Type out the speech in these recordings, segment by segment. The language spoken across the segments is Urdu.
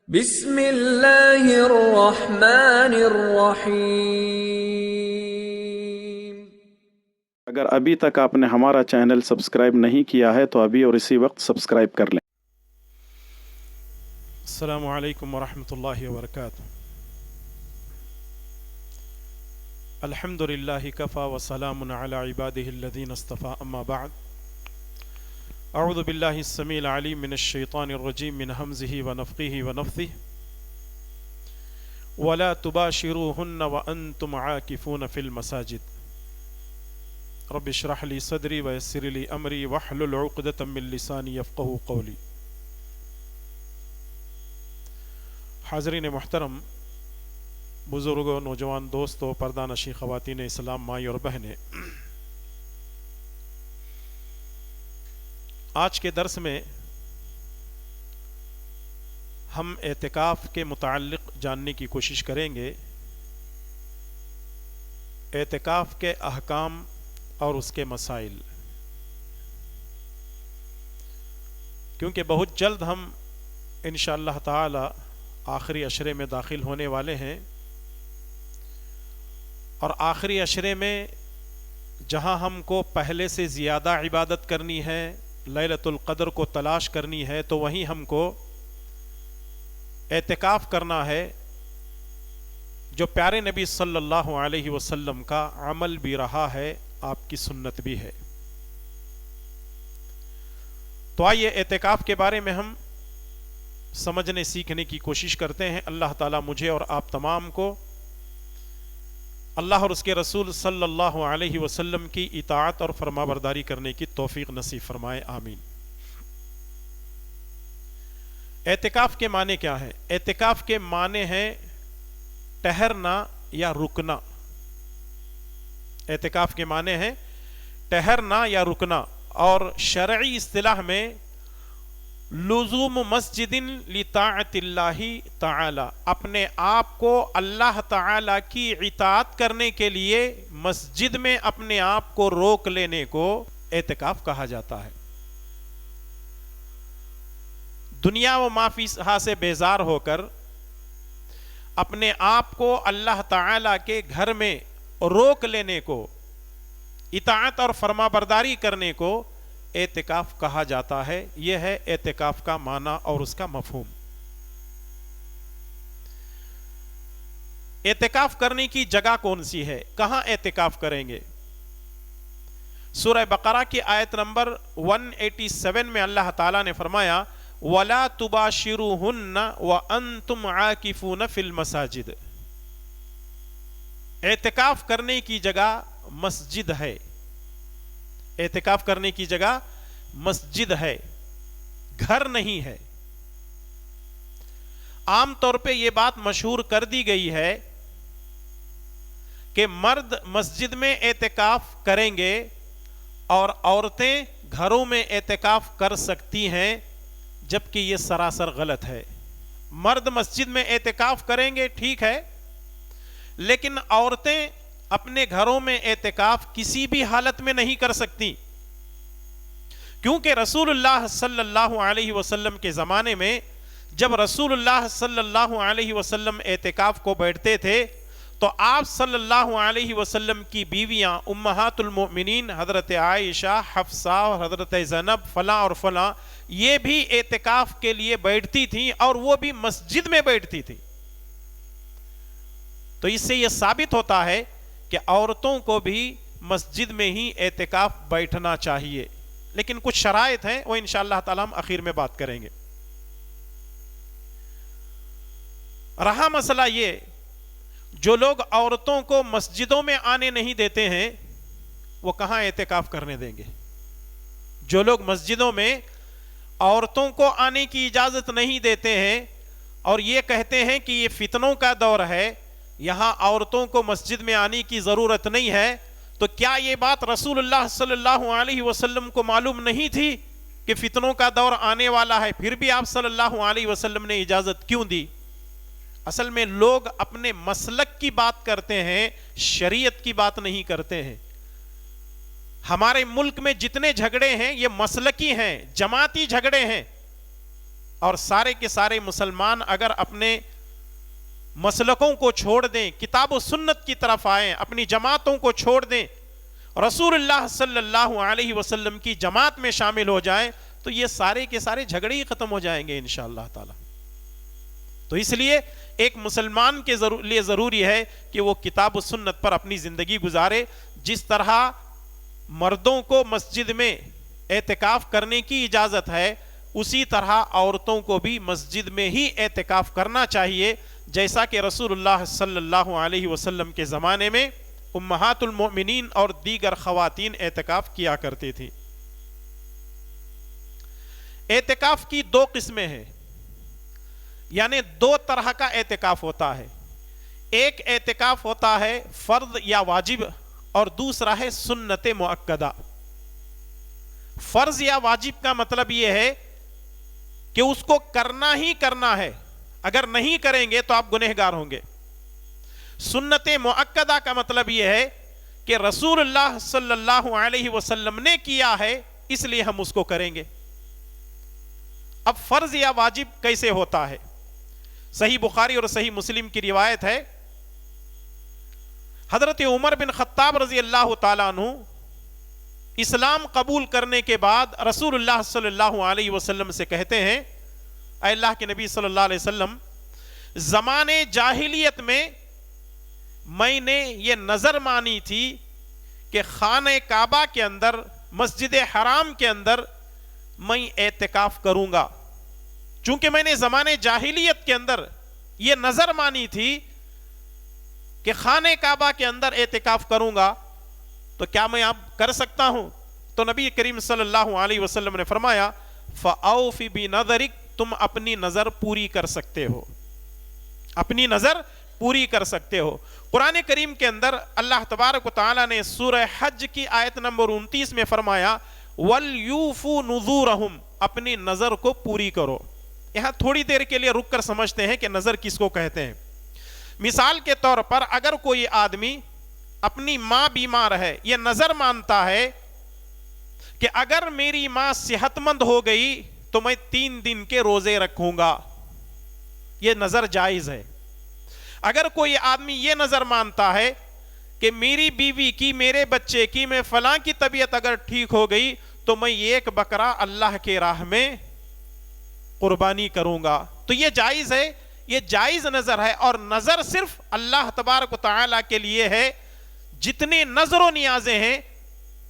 بسم اللہ الرحمن الرحیم۔ اگر ابھی تک آپ نے ہمارا چینل سبسکرائب نہیں کیا ہے تو ابھی اور اسی وقت سبسکرائب کر لیں۔ السلام علیکم ورحمۃ اللہ وبرکاتہ۔ الحمد للہ کفا وسلام علی عبادہ الذین اصطفى، اما بعد، اعوذ باللہ السمیع العلیم من الشیطان الرجیم من ہمزہ ونفخہ ونفثہ، ولا تباشروہن وانتم عاکفون فی المساجد، رب اشرح لی صدری ویسر لی امری واحلل عقدۃ من لسانی یفقہوا قولی۔ حاضرین محترم، بزرگوں، نوجوان دوستوں، پردہ نشین خواتین اسلام، مائی اور بہنیں، آج کے درس میں ہم اعتکاف کے متعلق جاننے کی کوشش کریں گے، اعتکاف کے احکام اور اس کے مسائل، کیونکہ بہت جلد ہم انشاءاللہ تعالی آخری عشرے میں داخل ہونے والے ہیں، اور آخری عشرے میں جہاں ہم کو پہلے سے زیادہ عبادت کرنی ہے، لیلۃ القدر کو تلاش کرنی ہے، تو وہیں ہم کو اعتکاف کرنا ہے، جو پیارے نبی صلی اللہ علیہ وسلم کا عمل بھی رہا ہے، آپ کی سنت بھی ہے۔ تو آئیے اعتکاف کے بارے میں ہم سمجھنے سیکھنے کی کوشش کرتے ہیں۔ اللہ تعالیٰ مجھے اور آپ تمام کو اللہ اور اس کے رسول صلی اللہ علیہ وسلم کی اطاعت اور فرمانبرداری کرنے کی توفیق نصیب فرمائے، آمین۔ اعتکاف کے معنی کیا ہے؟ اعتکاف کے معنی ہے ٹھہرنا یا رکنا۔ اعتکاف کے معنی ہے ٹھہرنا یا رکنا، اور شرعی اصطلاح میں لزوم مسجد لطاعت اللہ تعالی، اپنے آپ کو اللہ تعالی کی اطاعت کرنے کے لیے مسجد میں اپنے آپ کو روک لینے کو اعتکاف کہا جاتا ہے۔ دنیا و ما فیہا سے بیزار ہو کر اپنے آپ کو اللہ تعالی کے گھر میں روک لینے کو، اطاعت اور فرمانبرداری کرنے کو اعتکاف کہا جاتا ہے۔ یہ ہے اعتکاف کا معنی اور اس کا مفہوم۔ اعتکاف کرنے کی جگہ کون سی ہے؟ کہاں اعتکاف کریں گے؟ سورہ بقرہ کی آیت نمبر 187 میں اللہ تعالیٰ نے فرمایا وَلَا تُبَاشِرُوهُنَّ وَأَنْتُمْ عَاكِفُونَ فِي الْمَسَاجِدِ۔ اعتکاف کرنے کی جگہ مسجد ہے، اعتکاف کرنے کی جگہ مسجد ہے، گھر نہیں ہے۔ عام طور پہ یہ بات مشہور کر دی گئی ہے کہ مرد مسجد میں اعتکاف کریں گے اور عورتیں گھروں میں اعتکاف کر سکتی ہیں، جبکہ یہ سراسر غلط ہے۔ مرد مسجد میں اعتکاف کریں گے، ٹھیک ہے، لیکن عورتیں اپنے گھروں میں اعتکاف کسی بھی حالت میں نہیں کر سکتی، کیونکہ رسول اللہ صلی اللہ علیہ وسلم کے زمانے میں جب رسول اللہ صلی اللہ علیہ وسلم اعتکاف کو بیٹھتے تھے تو آپ صلی اللہ علیہ وسلم کی بیویاں امہات المؤمنین حضرت عائشہ، حفصہ اور حضرت زینب فلاں اور فلاں، یہ بھی اعتکاف کے لیے بیٹھتی تھیں، اور وہ بھی مسجد میں بیٹھتی تھیں۔ تو اس سے یہ ثابت ہوتا ہے کہ عورتوں کو بھی مسجد میں ہی اعتکاف بیٹھنا چاہیے، لیکن کچھ شرائط ہیں، وہ انشاءاللہ تعالی ہم اخیر میں بات کریں گے۔ رہا مسئلہ یہ، جو لوگ عورتوں کو مسجدوں میں آنے نہیں دیتے ہیں، وہ کہاں اعتکاف کرنے دیں گے؟ جو لوگ مسجدوں میں عورتوں کو آنے کی اجازت نہیں دیتے ہیں اور یہ کہتے ہیں کہ یہ فتنوں کا دور ہے، یہاں عورتوں کو مسجد میں آنے کی ضرورت نہیں ہے، تو کیا یہ بات رسول اللہ صلی اللہ علیہ وسلم کو معلوم نہیں تھی کہ فتنوں کا دور آنے والا ہے؟ پھر بھی آپ صلی اللہ علیہ وسلم نے اجازت کیوں دی؟ اصل میں لوگ اپنے مسلک کی بات کرتے ہیں، شریعت کی بات نہیں کرتے ہیں۔ ہمارے ملک میں جتنے جھگڑے ہیں یہ مسلکی ہیں، جماعتی جھگڑے ہیں۔ اور سارے کے سارے مسلمان اگر اپنے مسلکوں کو چھوڑ دیں، کتاب و سنت کی طرف آئیں، اپنی جماعتوں کو چھوڑ دیں، رسول اللہ صلی اللہ علیہ وسلم کی جماعت میں شامل ہو جائیں، تو یہ سارے کے سارے جھگڑے ہی ختم ہو جائیں گے انشاءاللہ تعالی۔ تو اس لیے ایک مسلمان کے لیے ضروری ہے کہ وہ کتاب و سنت پر اپنی زندگی گزارے۔ جس طرح مردوں کو مسجد میں اعتکاف کرنے کی اجازت ہے، اسی طرح عورتوں کو بھی مسجد میں ہی اعتکاف کرنا چاہیے، جیسا کہ رسول اللہ صلی اللہ علیہ وسلم کے زمانے میں امہات المؤمنین اور دیگر خواتین اعتکاف کیا کرتی تھیں۔ اعتکاف کی دو قسمیں ہیں، یعنی دو طرح کا اعتکاف ہوتا ہے۔ ایک اعتکاف ہوتا ہے فرض یا واجب، اور دوسرا ہے سنت مؤکدہ۔ فرض یا واجب کا مطلب یہ ہے کہ اس کو کرنا ہی کرنا ہے، اگر نہیں کریں گے تو آپ گنہگار ہوں گے۔ سنت مؤکدہ کا مطلب یہ ہے کہ رسول اللہ صلی اللہ علیہ وسلم نے کیا ہے، اس لیے ہم اس کو کریں گے۔ اب فرض یا واجب کیسے ہوتا ہے؟ صحیح بخاری اور صحیح مسلم کی روایت ہے، حضرت عمر بن خطاب رضی اللہ تعالیٰ عنہ اسلام قبول کرنے کے بعد رسول اللہ صلی اللہ علیہ وسلم سے کہتے ہیں، اے اللہ کے نبی صلی اللہ علیہ وسلم، زمانے جاہلیت میں نے یہ نظر مانی تھی کہ خانہ کعبہ کے اندر، مسجد حرام کے اندر میں اعتکاف کروں گا۔ چونکہ میں نے زمانے جاہلیت کے اندر یہ نظر مانی تھی کہ خانہ کعبہ کے اندر اعتکاف کروں گا، تو کیا میں اب کر سکتا ہوں؟ تو نبی کریم صلی اللہ علیہ وسلم نے فرمایا، فَأَوْفِ بِنَظَرِكَ، تم اپنی نظر پوری کر سکتے ہو، اپنی نظر پوری کر سکتے ہو۔ قرآن کریم کے اندر اللہ تبارک و تعالیٰ نے سورہ حج کی آیت نمبر 29 میں فرمایا، وَلْيُوفُوا نُذُورَهُمْ، اپنی نظر کو پوری کرو۔ یہاں تھوڑی دیر کے لیے رک کر سمجھتے ہیں کہ نظر کس کو کہتے ہیں۔ مثال کے طور پر اگر کوئی آدمی اپنی ماں بیمار ہے، یہ نظر مانتا ہے کہ اگر میری ماں صحت مند ہو گئی تو میں 3 دن کے روزے رکھوں گا، یہ نظر جائز ہے۔ اگر کوئی آدمی یہ نظر مانتا ہے کہ میری بیوی کی، میرے بچے کی، میں فلاں کی طبیعت اگر ٹھیک ہو گئی تو میں 1 بکرا اللہ کے راہ میں قربانی کروں گا، تو یہ جائز ہے، یہ جائز نظر ہے۔ اور نظر صرف اللہ تبارک و تعالیٰ کے لیے ہے۔ جتنے نظر و نیازیں ہیں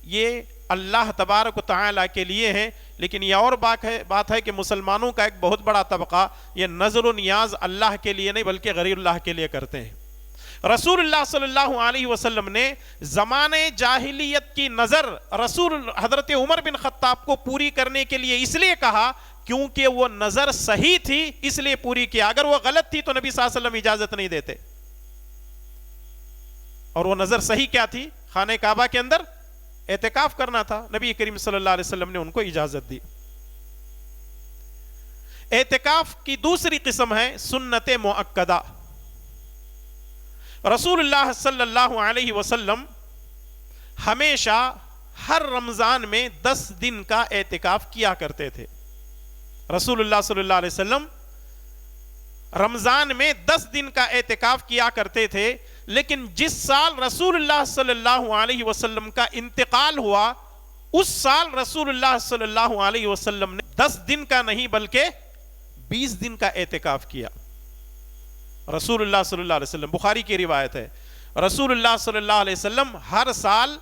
یہ اللہ تبارک و تعالیٰ کے لیے ہیں، لیکن یہ اور بات ہے کہ مسلمانوں کا ایک بہت بڑا طبقہ یہ نظر و نیاز اللہ کے لیے نہیں بلکہ غیر اللہ کے لیے کرتے ہیں۔ رسول اللہ صلی اللہ علیہ وسلم نے زمانے جاہلیت کی نظر رسول حضرت عمر بن خطاب کو پوری کرنے کے لیے اس لیے کہا کیونکہ وہ نظر صحیح تھی، اس لیے پوری کیا۔ اگر وہ غلط تھی تو نبی صلی اللہ علیہ وسلم اجازت نہیں دیتے۔ اور وہ نظر صحیح کیا تھی؟ خانہ کعبہ کے اندر اعتکاف کرنا تھا، نبی کریم صلی اللہ علیہ وسلم نے ان کو اجازت دی۔ اعتکاف کی دوسری قسم ہے سنت مؤکدہ۔ رسول اللہ صلی اللہ علیہ وسلم ہمیشہ ہر رمضان میں 10 دن کا اعتکاف کیا کرتے تھے۔ رسول اللہ صلی اللہ علیہ وسلم رمضان میں 10 دن کا اعتکاف کیا کرتے تھے، لیکن جس سال رسول اللہ صلی اللہ علیہ وسلم کا انتقال ہوا، اس سال رسول اللہ صلی اللہ علیہ وسلم نے 10 دن کا نہیں بلکہ 20 دن کا اعتکاف کیا۔ رسول اللہ صلی اللہ علیہ وسلم، بخاری کی روایت ہے، رسول اللہ صلی اللہ علیہ وسلم ہر سال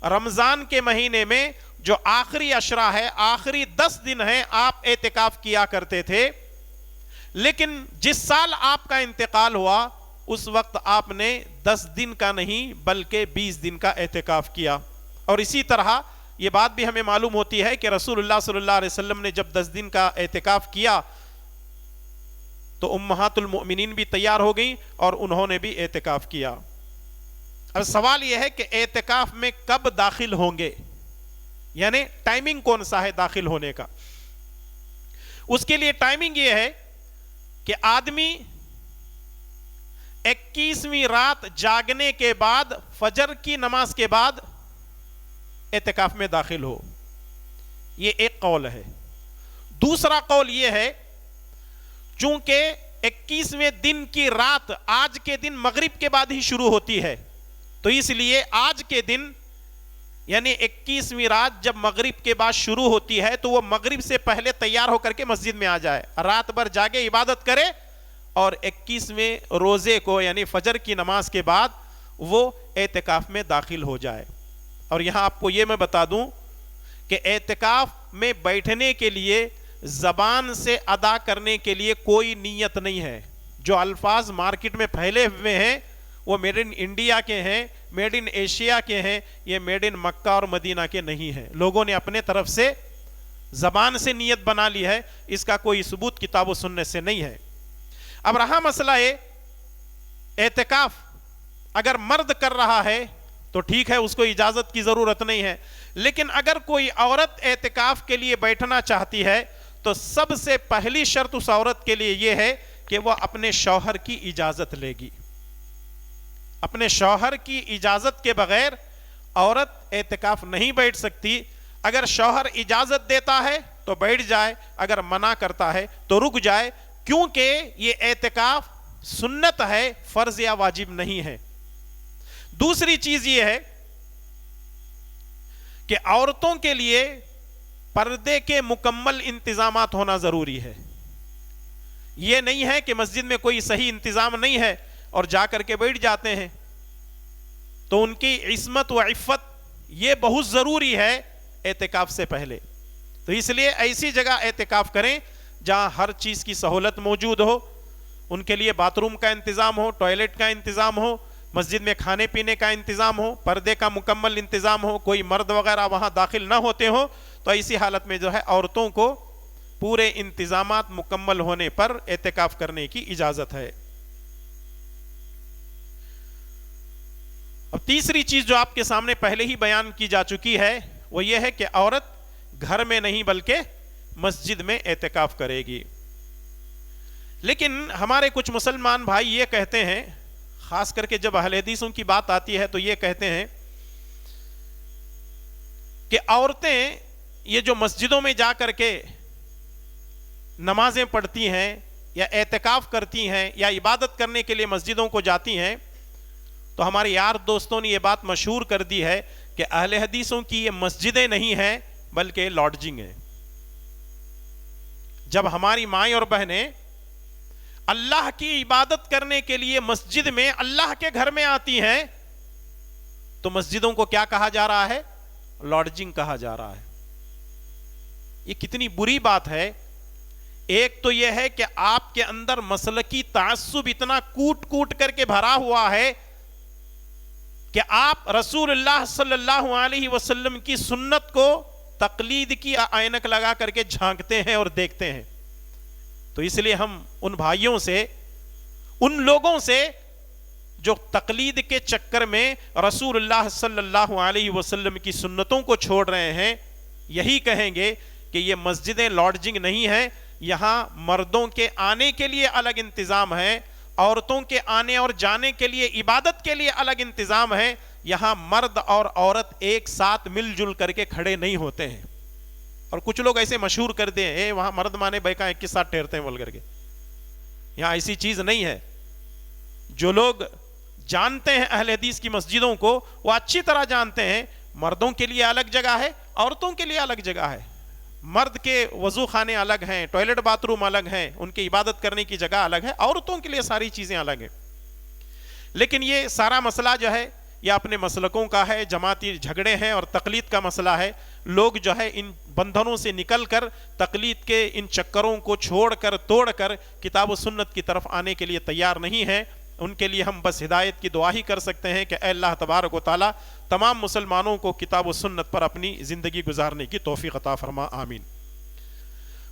رمضان کے مہینے میں جو آخری عشرہ ہے، آخری 10 دن ہیں، آپ اعتکاف کیا کرتے تھے۔ لیکن جس سال آپ کا انتقال ہوا اس وقت آپ نے 10 دن کا نہیں بلکہ 20 دن کا اعتکاف کیا۔ اور اسی طرح یہ بات بھی ہمیں معلوم ہوتی ہے کہ رسول اللہ صلی اللہ علیہ وسلم نے جب 10 دن کا اعتکاف کیا تو امہات المؤمنین بھی تیار ہو گئیں اور انہوں نے بھی اعتکاف کیا۔ اب سوال یہ ہے کہ اعتکاف میں کب داخل ہوں گے، یعنی ٹائمنگ کون سا ہے داخل ہونے کا؟ اس کے لیے ٹائمنگ یہ ہے کہ آدمی 21ویں رات جاگنے کے بعد، فجر کی نماز کے بعد اعتکاف میں داخل ہو، یہ ایک قول ہے۔ دوسرا قول یہ ہے چونکہ 21ویں دن کی رات آج کے دن مغرب کے بعد ہی شروع ہوتی ہے، تو اس لیے آج کے دن یعنی 21ویں رات جب مغرب کے بعد شروع ہوتی ہے تو وہ مغرب سے پہلے تیار ہو کر کے مسجد میں آ جائے، رات بھر جاگے عبادت کرے، اور 21ویں روزے کو یعنی فجر کی نماز کے بعد وہ اعتکاف میں داخل ہو جائے۔ اور یہاں آپ کو یہ میں بتا دوں کہ اعتکاف میں بیٹھنے کے لیے زبان سے ادا کرنے کے لیے کوئی نیت نہیں ہے۔ جو الفاظ مارکیٹ میں پھیلے ہوئے ہیں وہ میڈ ان انڈیا کے ہیں، میڈ ان ایشیا کے ہیں، یہ میڈ ان مکہ اور مدینہ کے نہیں ہیں۔ لوگوں نے اپنے طرف سے زبان سے نیت بنا لی ہے، اس کا کوئی ثبوت کتاب و سنت سے نہیں ہے۔ اب رہا مسئلہ اعتکاف، اگر مرد کر رہا ہے تو ٹھیک ہے، اس کو اجازت کی ضرورت نہیں ہے، لیکن اگر کوئی عورت اعتکاف کے لیے بیٹھنا چاہتی ہے تو سب سے پہلی شرط اس عورت کے لیے یہ ہے کہ وہ اپنے شوہر کی اجازت لے گی۔ اپنے شوہر کی اجازت کے بغیر عورت اعتکاف نہیں بیٹھ سکتی۔ اگر شوہر اجازت دیتا ہے تو بیٹھ جائے، اگر منع کرتا ہے تو رک جائے، کیونکہ یہ اعتکاف سنت ہے، فرض یا واجب نہیں ہے۔ دوسری چیز یہ ہے کہ عورتوں کے لیے پردے کے مکمل انتظامات ہونا ضروری ہے۔ یہ نہیں ہے کہ مسجد میں کوئی صحیح انتظام نہیں ہے اور جا کر کے بیٹھ جاتے ہیں، تو ان کی عصمت و عفت یہ بہت ضروری ہے اعتکاف سے پہلے۔ تو اس لیے ایسی جگہ اعتکاف کریں جہاں ہر چیز کی سہولت موجود ہو، ان کے لیے باتھ روم کا انتظام ہو، ٹوائلٹ کا انتظام ہو، مسجد میں کھانے پینے کا انتظام ہو، پردے کا مکمل انتظام ہو، کوئی مرد وغیرہ وہاں داخل نہ ہوتے ہو، تو ایسی حالت میں جو ہے عورتوں کو پورے انتظامات مکمل ہونے پر اعتکاف کرنے کی اجازت ہے۔ اب تیسری چیز جو آپ کے سامنے پہلے ہی بیان کی جا چکی ہے وہ یہ ہے کہ عورت گھر میں نہیں بلکہ مسجد میں اعتکاف کرے گی۔ لیکن ہمارے کچھ مسلمان بھائی یہ کہتے ہیں، خاص کر کے جب اہل حدیثوں کی بات آتی ہے تو یہ کہتے ہیں کہ عورتیں یہ جو مسجدوں میں جا کر کے نمازیں پڑھتی ہیں یا اعتکاف کرتی ہیں یا عبادت کرنے کے لیے مسجدوں کو جاتی ہیں، تو ہمارے یار دوستوں نے یہ بات مشہور کر دی ہے کہ اہل حدیثوں کی یہ مسجدیں نہیں ہیں بلکہ لاڈجنگ ہیں۔ جب ہماری مائیں اور بہنیں اللہ کی عبادت کرنے کے لیے مسجد میں اللہ کے گھر میں آتی ہیں تو مسجدوں کو کیا کہا جا رہا ہے؟ لاڈجنگ کہا جا رہا ہے۔ یہ کتنی بری بات ہے۔ ایک تو یہ ہے کہ آپ کے اندر مسلکی تعصب اتنا کوٹ کوٹ کر کے بھرا ہوا ہے کہ آپ رسول اللہ صلی اللہ علیہ وسلم کی سنت کو تقلید کی عینک لگا کر کے جھانکتے ہیں اور دیکھتے ہیں۔ تو اس لیے ہم ان بھائیوں سے، ان لوگوں سے جو تقلید کے چکر میں رسول اللہ صلی اللہ علیہ وسلم کی سنتوں کو چھوڑ رہے ہیں، یہی کہیں گے کہ یہ مسجدیں لاڈجنگ نہیں ہیں، یہاں مردوں کے آنے کے لیے الگ انتظام ہے، عورتوں کے آنے اور جانے کے لیے عبادت کے لیے الگ انتظام ہے۔ یہاں مرد اور عورت ایک ساتھ مل جل کر کے کھڑے نہیں ہوتے ہیں۔ اور کچھ لوگ ایسے مشہور کر دیں، اے وہاں مرد مانے بیکا ایک کے ساتھ ٹھہرتے ہیں بول کر کے، یہاں ایسی چیز نہیں ہے۔ جو لوگ جانتے ہیں اہل حدیث کی مسجدوں کو وہ اچھی طرح جانتے ہیں مردوں کے لیے الگ جگہ ہے، عورتوں کے لیے الگ جگہ ہے۔ مرد کے وضو خانے الگ ہیں، ٹوائلٹ باتھ روم الگ ہیں، ان کی عبادت کرنے کی جگہ الگ ہے، عورتوں کے لیے ساری چیزیں الگ ہیں۔ لیکن یہ سارا مسئلہ جو ہے یہ اپنے مسلکوں کا ہے، جماعتی جھگڑے ہیں اور تقلید کا مسئلہ ہے۔ لوگ جو ہے ان بندھنوں سے نکل کر تقلید کے ان چکروں کو چھوڑ کر توڑ کر کتاب و سنت کی طرف آنے کے لیے تیار نہیں ہیں۔ ان کے لیے ہم بس ہدایت کی دعا ہی کر سکتے ہیں کہ اے اللہ تبارک و تعالی تمام مسلمانوں کو کتاب و سنت پر اپنی زندگی گزارنے کی توفیق عطا فرما، آمین۔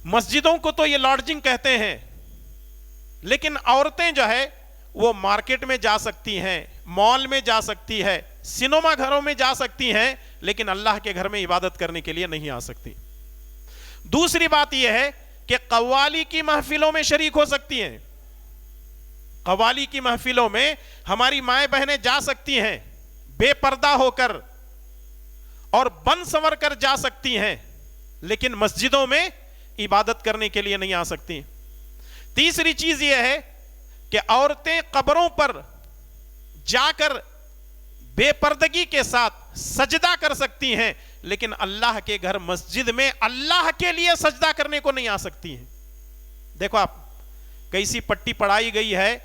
مسجدوں کو تو یہ لاڈجنگ کہتے ہیں، لیکن عورتیں جو ہے وہ مارکیٹ میں جا سکتی ہیں، مال میں جا سکتی ہے، سینما گھروں میں جا سکتی ہیں، لیکن اللہ کے گھر میں عبادت کرنے کے لیے نہیں آ سکتی۔ دوسری بات یہ ہے کہ قوالی کی محفلوں میں شریک ہو سکتی ہیں۔ قوالی کی محفلوں میں ہماری مائیں بہنیں جا سکتی ہیں بے پردہ ہو کر اور بن سنور کر جا سکتی ہیں، لیکن مسجدوں میں عبادت کرنے کے لیے نہیں آ سکتی۔ تیسری چیز یہ ہے کہ عورتیں قبروں پر جا کر بے پردگی کے ساتھ سجدہ کر سکتی ہیں، لیکن اللہ کے گھر مسجد میں اللہ کے لیے سجدہ کرنے کو نہیں آ سکتی ہیں۔ دیکھو آپ کیسی پٹی پڑھائی گئی ہے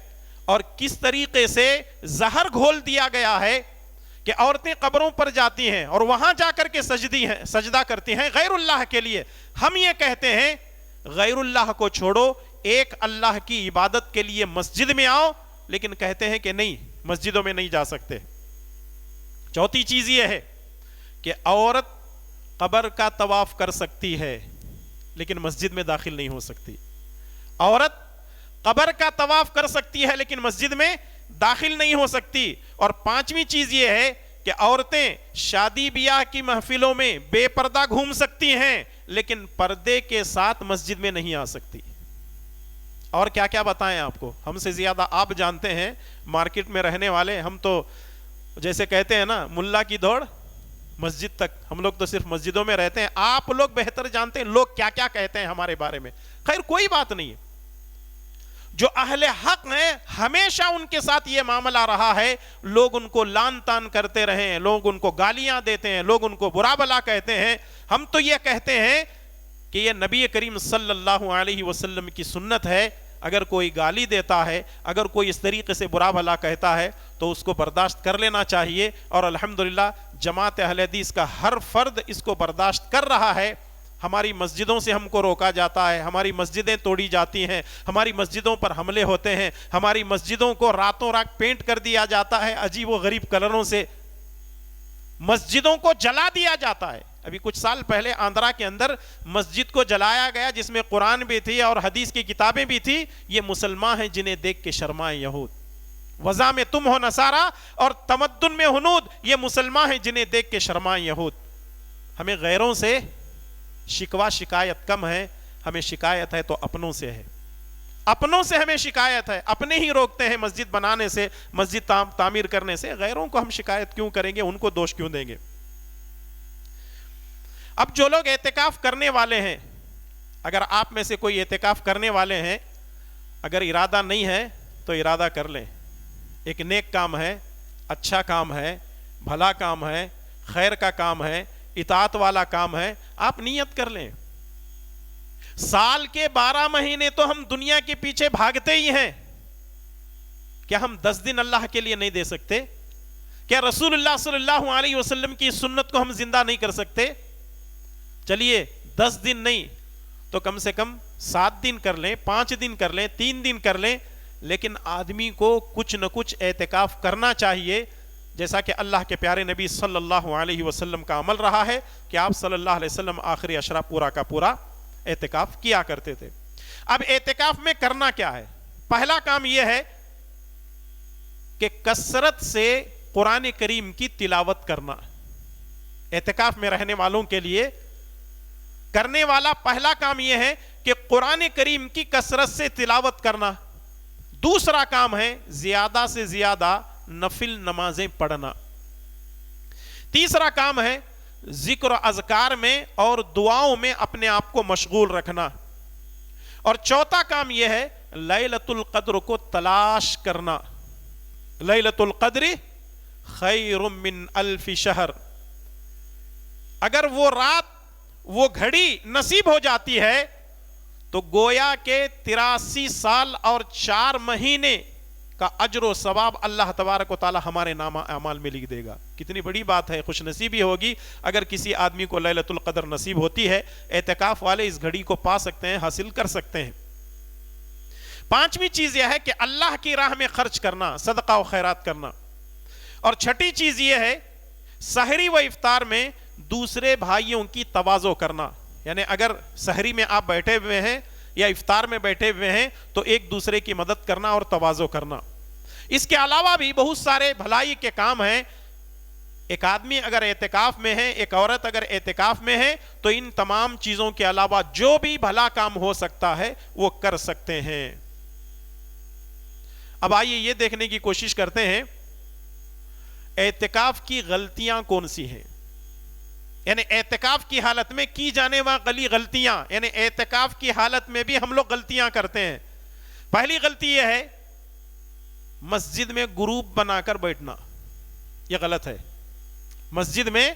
اور کس طریقے سے زہر گھول دیا گیا ہے کہ عورتیں قبروں پر جاتی ہیں اور وہاں جا کر کے سجدہ کرتی ہیں غیر اللہ کے لیے۔ ہم یہ کہتے ہیں غیر اللہ کو چھوڑو، ایک اللہ کی عبادت کے لیے مسجد میں آؤ، لیکن کہتے ہیں کہ نہیں، مسجدوں میں نہیں جا سکتے۔ چوتھی چیز یہ ہے کہ عورت قبر کا طواف کر سکتی ہے لیکن مسجد میں داخل نہیں ہو سکتی۔ عورت قبر کا طواف کر سکتی ہے لیکن مسجد میں داخل نہیں ہو سکتی۔ اور پانچویں چیز یہ ہے کہ عورتیں شادی بیاہ کی محفلوں میں بے پردہ گھوم سکتی ہیں لیکن پردے کے ساتھ مسجد میں نہیں آ سکتی۔ اور کیا کیا بتائیں آپ کو، ہم سے زیادہ آپ جانتے ہیں، مارکیٹ میں رہنے والے ہم تو جیسے کہتے ہیں نا ملا کی دوڑ مسجد تک، ہم لوگ تو صرف مسجدوں میں رہتے ہیں، آپ لوگ بہتر جانتے ہیں لوگ کیا کیا کہتے ہیں ہمارے بارے میں۔ خیر کوئی بات نہیں ہے، جو اہل حق ہیں ہمیشہ ان کے ساتھ یہ معاملہ رہا ہے، لوگ ان کو لان تان کرتے رہے ہیں، لوگ ان کو گالیاں دیتے ہیں، لوگ ان کو برا بلا کہتے ہیں، ہم تو یہ کہتے ہیں کہ یہ نبی کریم صلی اللہ علیہ وسلم کی سنت ہے۔ اگر کوئی گالی دیتا ہے، اگر کوئی اس طریقے سے برا بھلا کہتا ہے تو اس کو برداشت کر لینا چاہیے، اور الحمدللہ جماعت اہل حدیث کا ہر فرد اس کو برداشت کر رہا ہے۔ ہماری مسجدوں سے ہم کو روکا جاتا ہے، ہماری مسجدیں توڑی جاتی ہیں، ہماری مسجدوں پر حملے ہوتے ہیں، ہماری مسجدوں کو راتوں رات پینٹ کر دیا جاتا ہے عجیب و غریب کلروں سے، مسجدوں کو جلا دیا جاتا ہے۔ ابھی کچھ سال پہلے آندھرا کے اندر مسجد کو جلایا گیا جس میں قرآن بھی تھی اور حدیث کی کتابیں بھی تھی۔ یہ مسلمان ہیں جنہیں دیکھ کے شرمائیں یہود، وضع میں تم ہو نصارہ اور تمدن میں ہنود، یہ مسلمان ہیں جنہیں دیکھ کے شرمائیں یہود۔ ہمیں غیروں سے شکوہ شکایت کم ہے، ہمیں شکایت ہے تو اپنوں سے ہے، اپنوں سے ہمیں شکایت ہے، اپنے ہی روکتے ہیں مسجد بنانے سے، مسجد تعمیر کرنے سے، غیروں کو ہم شکایت کیوں کریں گے، ان کو دوش کیوں دیں گے۔ اب جو لوگ اعتکاف کرنے والے ہیں، اگر آپ میں سے کوئی اعتکاف کرنے والے ہیں، اگر ارادہ نہیں ہے تو ارادہ کر لیں، ایک نیک کام ہے، اچھا کام ہے، بھلا کام ہے، خیر کا کام ہے، اطاعت والا کام ہے، آپ نیت کر لیں۔ سال کے 12 مہینے تو ہم دنیا کے پیچھے بھاگتے ہی ہیں، کیا ہم 10 دن اللہ کے لیے نہیں دے سکتے؟ کیا رسول اللہ صلی اللہ علیہ وسلم کی سنت کو ہم زندہ نہیں کر سکتے؟ چلیے 10 دن نہیں تو کم سے کم 7 دن کر لیں، 5 دن کر لیں، 3 دن کر لیں، لیکن آدمی کو کچھ نہ کچھ اعتکاف کرنا چاہیے، جیسا کہ اللہ کے پیارے نبی صلی اللہ علیہ وسلم کا عمل رہا ہے کہ آپ صلی اللہ علیہ وسلم آخری عشرہ پورا کا پورا اعتکاف کیا کرتے تھے۔ اب اعتکاف میں کرنا کیا ہے؟ پہلا کام یہ ہے کہ کثرت سے قرآن کریم کی تلاوت کرنا۔ اعتکاف میں رہنے والوں کے لیے کرنے والا پہلا کام یہ ہے کہ قرآن کریم کی کثرت سے تلاوت کرنا۔ دوسرا کام ہے زیادہ سے زیادہ نفل نمازیں پڑھنا۔ تیسرا کام ہے ذکر و اذکار میں اور دعاؤں میں اپنے آپ کو مشغول رکھنا۔ اور چوتھا کام یہ ہے لیلۃ القدر کو تلاش کرنا۔ لیلۃ القدر خیر من 1000 شہر، اگر وہ رات وہ گھڑی نصیب ہو جاتی ہے تو گویا کے 83 سال اور 4 مہینے کا اجر و ثواب اللہ تبارک و تعالی ہمارے نامہ اعمال میں لکھ دے گا۔ کتنی بڑی بات ہے، خوش نصیبی ہوگی اگر کسی آدمی کو لیلۃ القدر نصیب ہوتی ہے۔ اعتکاف والے اس گھڑی کو پا سکتے ہیں، حاصل کر سکتے ہیں۔ پانچویں چیز یہ ہے کہ اللہ کی راہ میں خرچ کرنا، صدقہ و خیرات کرنا۔ اور چھٹی چیز یہ ہے سحری و افطار میں دوسرے بھائیوں کی تواضع کرنا، یعنی اگر سحری میں آپ بیٹھے ہوئے ہیں یا افطار میں بیٹھے ہوئے ہیں تو ایک دوسرے کی مدد کرنا اور تواضع کرنا۔ اس کے علاوہ بھی بہت سارے بھلائی کے کام ہیں۔ ایک آدمی اگر اعتکاف میں ہے، ایک عورت اگر اعتکاف میں ہے تو ان تمام چیزوں کے علاوہ جو بھی بھلا کام ہو سکتا ہے وہ کر سکتے ہیں۔ اب آئیے یہ دیکھنے کی کوشش کرتے ہیں اعتکاف کی غلطیاں کون سی ہیں، یعنی اعتکاف کی حالت میں کی جانے والی غلطیاں، یعنی اعتکاف کی حالت میں بھی ہم لوگ غلطیاں کرتے ہیں۔ پہلی غلطی یہ ہے مسجد میں گروپ بنا کر بیٹھنا، یہ غلط ہے. مسجد میں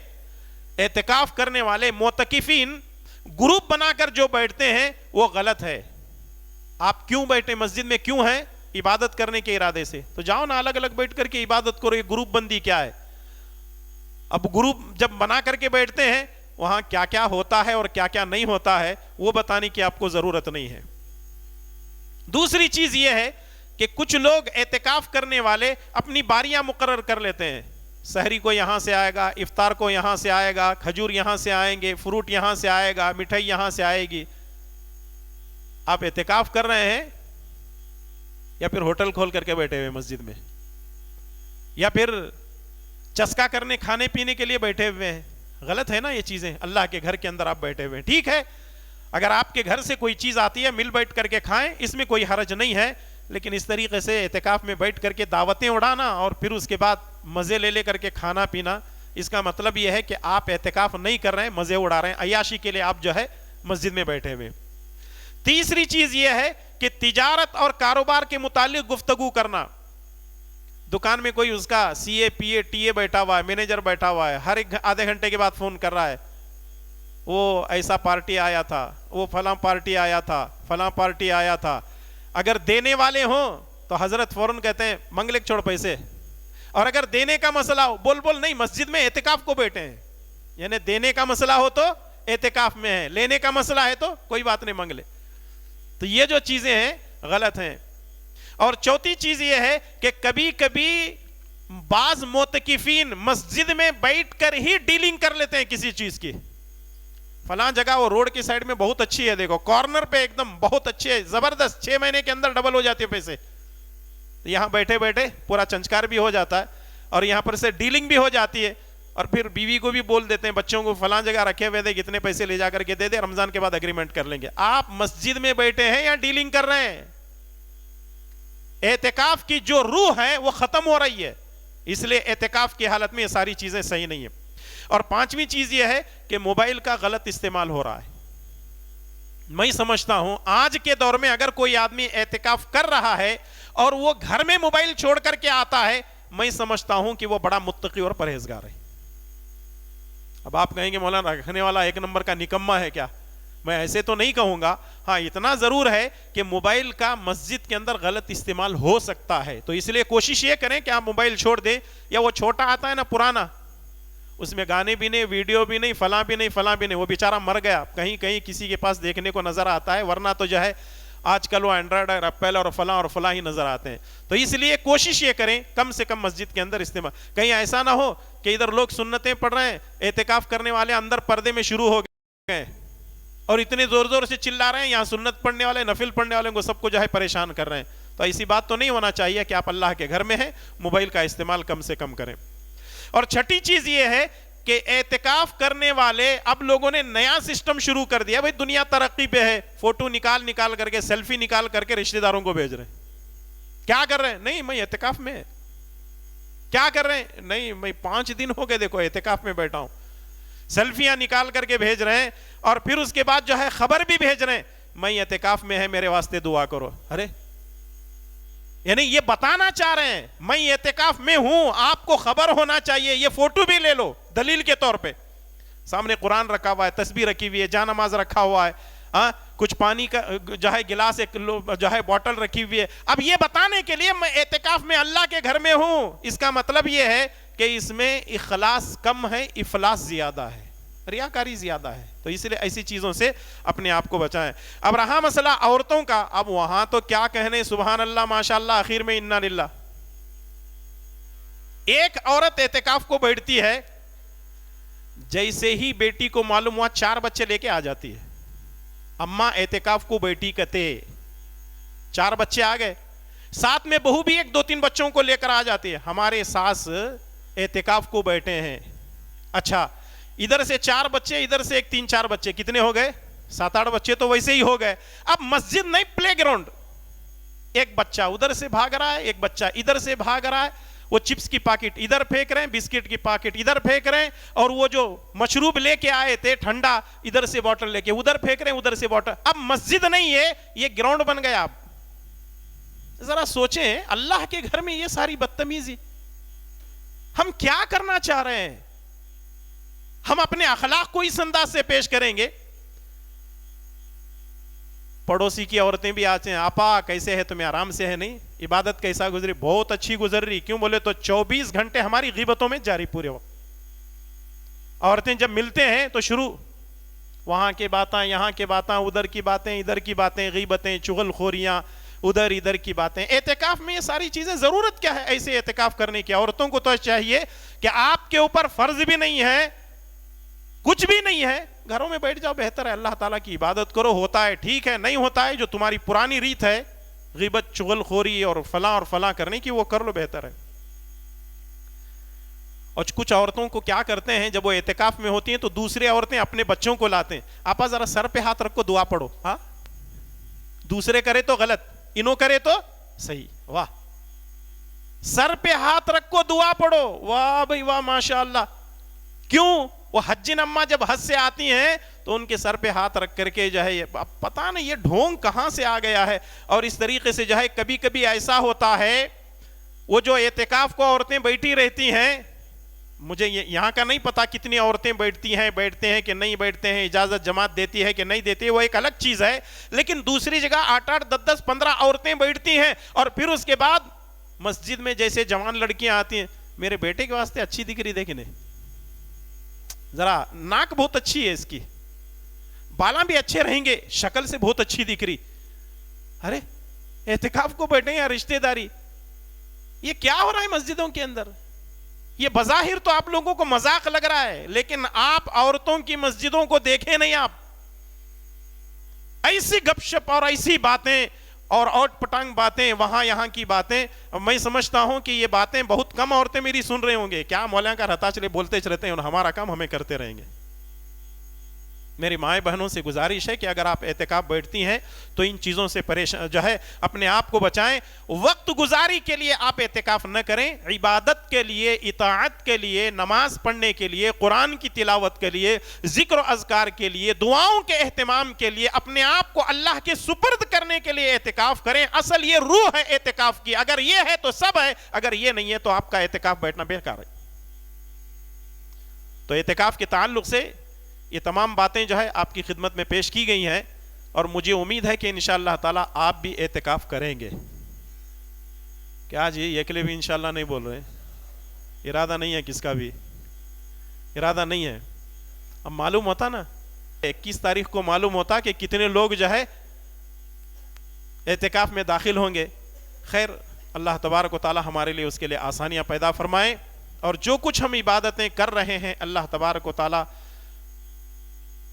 اعتکاف کرنے والے معتکفین گروپ بنا کر جو بیٹھتے ہیں وہ غلط ہے. آپ کیوں بیٹھے مسجد میں؟ کیوں ہیں؟ عبادت کرنے کے ارادے سے. تو جاؤ نا الگ الگ بیٹھ کر کے عبادت کرو. یہ گروپ بندی کیا ہے؟ اب گروپ جب بنا کر کے بیٹھتے ہیں وہاں کیا کیا ہوتا ہے اور کیا کیا نہیں ہوتا ہے وہ بتانے کی آپ کو ضرورت نہیں ہے. دوسری چیز یہ ہے کہ کچھ لوگ اعتکاف کرنے والے اپنی باریاں مقرر کر لیتے ہیں. سحری کو یہاں سے آئے گا، افطار کو یہاں سے آئے گا، کھجور یہاں سے آئیں گے، فروٹ یہاں سے آئے گا، مٹھائی یہاں سے آئے گی. آپ اعتکاف کر رہے ہیں یا پھر ہوٹل کھول کر کے بیٹھے ہوئے مسجد میں، یا پھر چسکا کرنے کھانے پینے کے لیے بیٹھے ہوئے ہیں؟ غلط ہے نا یہ چیزیں. اللہ کے گھر کے اندر آپ بیٹھے ہوئے ہیں. ٹھیک ہے اگر آپ کے گھر سے کوئی چیز آتی ہے مل بیٹھ کر کے کھائیں، اس میں کوئی حرج نہیں ہے. لیکن اس طریقے سے اعتکاف میں بیٹھ کر کے دعوتیں اڑانا اور پھر اس کے بعد مزے لے کر کے کھانا پینا، اس کا مطلب یہ ہے کہ آپ اعتکاف نہیں کر رہے ہیں، مزے اڑا رہے ہیں، عیاشی کے لیے آپ جو ہے مسجد میں بیٹھے ہوئے. تیسری چیز یہ ہے کہ تجارت اور کاروبار کے متعلق گفتگو کرنا. دکان میں کوئی اس کا سی اے پی اے ٹی اے بیٹھا ہوا ہے، مینیجر بیٹھا ہوا ہے، ہر ایک آدھے گھنٹے کے بعد فون کر رہا ہے، وہ ایسا پارٹی آیا تھا، وہ فلاں پارٹی آیا تھا، فلاں پارٹی آیا تھا. اگر دینے والے ہوں تو حضرت فوراً کہتے ہیں منگلے چھوڑ پیسے. اور اگر دینے کا مسئلہ ہو، بول نہیں مسجد میں اعتکاف کو بیٹھے ہیں، یعنی دینے کا مسئلہ ہو تو اعتکاف میں ہے، لینے کا مسئلہ ہے تو کوئی بات نہیں منگلے. تو یہ جو چیزیں ہیں غلط ہیں. اور چوتھی چیز یہ ہے کہ کبھی کبھی بعض معتکفین مسجد میں بیٹھ کر ہی ڈیلنگ کر لیتے ہیں کسی چیز کی. فلاں جگہ وہ روڈ کی سائڈ میں بہت اچھی ہے، دیکھو کارنر پہ ایک دم بہت اچھے ہے، زبردست، 6 مہینے کے اندر ڈبل ہو جاتے ہیں پیسے. یہاں بیٹھے بیٹھے پورا چنچکار بھی ہو جاتا ہے اور یہاں پر سے ڈیلنگ بھی ہو جاتی ہے. اور پھر بیوی کو بھی بول دیتے ہیں، بچوں کو فلاں جگہ رکھے ہوئے تھے، کتنے پیسے لے جا کر کے دے دے، رمضان کے بعد اگریمنٹ کر لیں گے. آپ مسجد میں بیٹھے ہیں یا ڈیلنگ کر رہے ہیں؟ اعتکاف کی جو روح ہے وہ ختم ہو رہی ہے. اس لیے اعتکاف کی حالت میں یہ ساری چیزیں صحیح نہیں ہیں. اور پانچویں چیز یہ ہے کہ موبائل کا غلط استعمال ہو رہا ہے. میں سمجھتا ہوں آج کے دور میں اگر کوئی آدمی اعتکاف کر رہا ہے اور وہ گھر میں موبائل چھوڑ کر کے آتا ہے، میں سمجھتا ہوں کہ وہ بڑا متقی اور پرہیزگار ہے. اب آپ کہیں گے مولانا رکھنے والا ایک نمبر کا نکما ہے کیا؟ میں ایسے تو نہیں کہوں گا. ہاں اتنا ضرور ہے کہ موبائل کا مسجد کے اندر غلط استعمال ہو سکتا ہے. تو اس لیے کوشش یہ کریں کہ آپ موبائل چھوڑ دیں. یا وہ چھوٹا آتا ہے نا پرانا، اس میں گانے بھی نہیں، ویڈیو بھی نہیں، فلاں بھی نہیں، فلاں بھی نہیں، وہ بیچارہ مر گیا، کہیں کہیں کسی کے پاس دیکھنے کو نظر آتا ہے. ورنہ تو جو ہے آج کل وہ اینڈرائڈ اور ایپل اور فلاں ہی نظر آتے ہیں. تو اس لیے کوشش یہ کریں کم سے کم مسجد کے اندر استعمال. کہیں ایسا نہ ہو کہ ادھر لوگ سنتیں پڑھ رہے ہیں، اعتکاف کرنے والے اندر پردے میں شروع ہو گئے اور اتنے زور زور سے چلا رہے ہیں، یہاں سنت پڑھنے والے، نفل پڑھنے والے کو سب کو جو ہے پریشان کر رہے ہیں. تو ایسی بات تو نہیں ہونا چاہیے کہ آپ اللہ کے گھر میں ہیں، موبائل کا استعمال کم سے کم کریں. اور چھٹی چیز یہ ہے کہ اعتکاف کرنے والے اب لوگوں نے نیا سسٹم شروع کر دیا. بھائی دنیا ترقی پہ ہے، فوٹو نکال کر کے، سیلفی نکال کر کے رشتہ داروں کو بھیج رہے ہیں. کیا کر رہے ہیں؟ نہیں میں اعتکاف میں. کیا کر رہے ہیں؟ نہیں میں 5 دن ہو گئے دیکھو اعتکاف میں بیٹھا ہوں. سیلفیاں نکال کر کے بھیج رہے ہیں اور پھر اس کے بعد جو ہے خبر بھی بھیج رہے ہیں میں اعتکاف میں ہے، میرے واسطے دعا کرو. ارے یعنی یہ بتانا چاہ رہے ہیں میں اعتکاف میں ہوں، آپ کو خبر ہونا چاہیے. یہ فوٹو بھی لے لو دلیل کے طور پہ. سامنے قرآن رکھا ہوا ہے، تسبیح رکھی ہوئی ہے، جا نماز رکھا ہوا ہے، ہاں کچھ پانی کا جو ہے گلاس، ایک جو ہے بوٹل رکھی ہوئی ہے. اب یہ بتانے کے لیے میں اعتکاف میں اللہ کے گھر میں ہوں، اس کا مطلب یہ ہے کہ اس میں اخلاص کم ہے، افلاس زیادہ ہے، ریاکاری زیادہ ہے. تو اس لیے ایسی چیزوں سے اپنے آپ کو بچائیں. اب رہا مسئلہ عورتوں کا، اب وہاں تو کیا کہنے، سبحان اللہ ماشاء اللہ، آخر میں انا للہ. ایک عورت اعتکاف کو بیٹھتی ہے، جیسے ہی بیٹی کو معلوم ہوا 4 بچے لے کے آ جاتی ہے. اماں اعتکاف کو بیٹی کہتے، 4 بچے آ گئے، ساتھ میں بہو بھی 1-2-3 بچوں کو لے کر آ جاتی ہے. ہمارے ساس اعتکاف کو بیٹھے ہیں. اچھا ادھر سے 4 بچے، ادھر سے 3-4 بچے، کتنے ہو گئے؟ 7-8 بچے تو ویسے ہی ہو گئے. اب مسجد نہیں، پلے گراؤنڈ. ایک بچہ ادھر سے بھاگ رہا ہے، ایک بچہ ادھر سے بھاگ رہا ہے. وہ چپس کی پاکٹ ادھر پھینک رہے ہیں، بسکٹ کی پاکٹ ادھر پھینک رہے ہیں، اور وہ جو مشروب لے کے آئے تھے ٹھنڈا، ادھر سے بوتل لے کے ادھر پھینک رہے ہیں، ادھر سے بوتل. اب مسجد نہیں ہے، یہ گراؤنڈ بن گیا. اب ذرا سوچیں اللہ کے گھر میں یہ ساری بدتمیزی، ہم کیا کرنا چاہ رہے ہیں؟ ہم اپنے اخلاق کو اس انداز سے پیش کریں گے. پڑوسی کی عورتیں بھی آتے ہیں، آپا کیسے ہے تمہیں آرام سے ہے؟ نہیں. عبادت کیسا گزری؟ بہت اچھی گزر رہی. کیوں بولے تو 24 گھنٹے ہماری غیبتوں میں جاری پورے وقت. عورتیں جب ملتے ہیں تو شروع وہاں کے باتیں، یہاں کے باتیں، ادھر کی باتیں، ادھر کی باتیں، غیبتیں، چغل خوریاں، ادھر کی باتیں. اعتکاف میں یہ ساری چیزیں ضرورت کیا ہے ایسے اعتکاف کرنے کی؟ عورتوں کو تو چاہیے کہ آپ کے اوپر فرض بھی نہیں ہے، کچھ بھی نہیں ہے، گھروں میں بیٹھ جاؤ، بہتر ہے. اللہ تعالیٰ کی عبادت کرو. ہوتا ہے ٹھیک ہے، نہیں ہوتا ہے جو تمہاری پرانی ریت ہے غیبت، چغل خوری اور فلاں کرنے کی، وہ کر لو، بہتر ہے. اور کچھ عورتوں کو کیا کرتے ہیں جب وہ اعتکاف میں ہوتی ہیں تو دوسری عورتیں اپنے بچوں کو لاتے ہیں. آپا ذرا سر پہ ہاتھ رکھو، دعا پڑھو. ہاں، دوسرے کرے تو غلط، انہوں کرے تو صحیح. واہ، سر پہ ہاتھ رکھو، دعا پڑھو. واہ بھائی واہ، ماشاء اللہ. کیوں؟ وہ حجین اماں جب حج سے آتی ہیں تو ان کے سر پہ ہاتھ رکھ کر کے جو ہے، پتہ نہیں یہ ڈھونگ کہاں سے آ گیا ہے. اور اس طریقے سے جو ہے کبھی کبھی ایسا ہوتا ہے، وہ جو اعتکاف کو عورتیں بیٹھی رہتی ہیں، مجھے یہاں کا نہیں پتا کتنی عورتیں بیٹھتے ہیں کہ نہیں بیٹھتے ہیں، اجازت جماعت دیتی ہے کہ نہیں دیتی ہے، وہ ایک الگ چیز ہے. لیکن دوسری جگہ 8 10 15 عورتیں بیٹھتی ہیں اور پھر اس کے بعد مسجد میں جیسے جوان لڑکیاں آتی ہیں، میرے بیٹے کے واسطے اچھی دکھ رہی، دیکھنے ذرا ناک بہت اچھی ہے اس کی، بالاں بھی اچھے رہیں گے، شکل سے بہت اچھی دکھ رہی. ارے اعتکاف کو بیٹھے یا رشتہ داری، یہ کیا ہو رہا ہے مسجدوں کے اندر؟ یہ بظاہر تو آپ لوگوں کو مذاق لگ رہا ہے، لیکن آپ عورتوں کی مسجدوں کو دیکھیں نہیں. آپ ایسی گپ شپ اور ایسی باتیں اور اوٹ پٹانگ باتیں، وہاں یہاں کی باتیں، میں سمجھتا ہوں کہ یہ باتیں بہت کم عورتیں میری سن رہے ہوں گے. کیا مولانا کا رہتا چلے بولتے چلتے ہیں اور ہمارا کام ہمیں کرتے رہیں گے. میری مائیں بہنوں سے گزارش ہے کہ اگر آپ اعتکاف بیٹھتی ہیں تو ان چیزوں سے پریشان جو ہے اپنے آپ کو بچائیں. وقت گزاری کے لیے آپ اعتکاف نہ کریں، عبادت کے لیے، اطاعت کے لیے، نماز پڑھنے کے لیے، قرآن کی تلاوت کے لیے، ذکر و اذکار کے لیے، دعاؤں کے اہتمام کے لیے، اپنے آپ کو اللہ کے سپرد کرنے کے لیے اعتکاف کریں. اصل یہ روح ہے اعتکاف کی. اگر یہ ہے تو سب ہے، اگر یہ نہیں ہے تو آپ کا اعتکاف بیٹھنا بیکار ہے. تو اعتکاف کے تعلق سے یہ تمام باتیں جو ہے آپ کی خدمت میں پیش کی گئی ہیں، اور مجھے امید ہے کہ انشاءاللہ تعالی آپ بھی اعتکاف کریں گے. کیا جی یہ کے لیے بھی انشاءاللہ نہیں بول رہے؟ ارادہ نہیں ہے، کس کا بھی ارادہ نہیں ہے. اب معلوم ہوتا نا 21 تاریخ کو معلوم ہوتا کہ کتنے لوگ جو ہے اعتکاف میں داخل ہوں گے. خیر، اللہ تبارک و تعالی ہمارے لیے اس کے لیے آسانیاں پیدا فرمائیں، اور جو کچھ ہم عبادتیں کر رہے ہیں اللہ تبارک و تعالی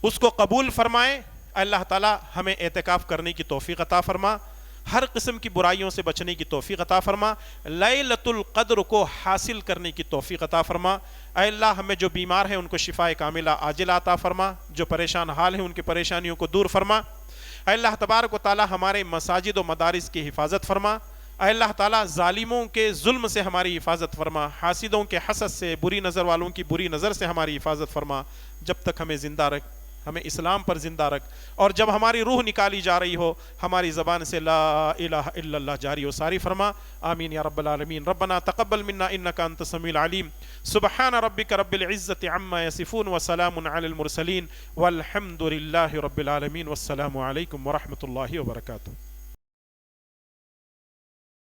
اس کو قبول فرمائیں. اللہ تعالی ہمیں اعتکاف کرنے کی توفیق عطا فرما، ہر قسم کی برائیوں سے بچنے کی توفیق عطا فرما، لیلۃ القدر کو حاصل کرنے کی توفیق عطا فرما. اے اللہ، ہمیں جو بیمار ہیں ان کو شفاء کاملہ عاجلہ عطا فرما، جو پریشان حال ہیں ان کی پریشانیوں کو دور فرما. اے اللہ تبارک و تعالی ہمارے مساجد و مدارس کی حفاظت فرما. اے اللہ تعالی ظالموں کے ظلم سے ہماری حفاظت فرما، حاسدوں کے حسد سے، بری نظر والوں کی بری نظر سے ہماری حفاظت فرما. جب تک ہمیں زندہ رکھ، ہمیں اسلام پر زندہ رکھ، اور جب ہماری روح نکالی جا رہی ہو ہماری زبان سے لا الہ الا اللہ جاری و ساری فرما. آمین یا رب العالمین. ربنا تقبل منا انک انت السمیع العلیم. سبحان ربک رب العزۃ عما یصفون وسلام علی المرسلین والحمد للہ رب العالمین. والسلام علیکم ورحمۃ اللہ وبرکاتہ.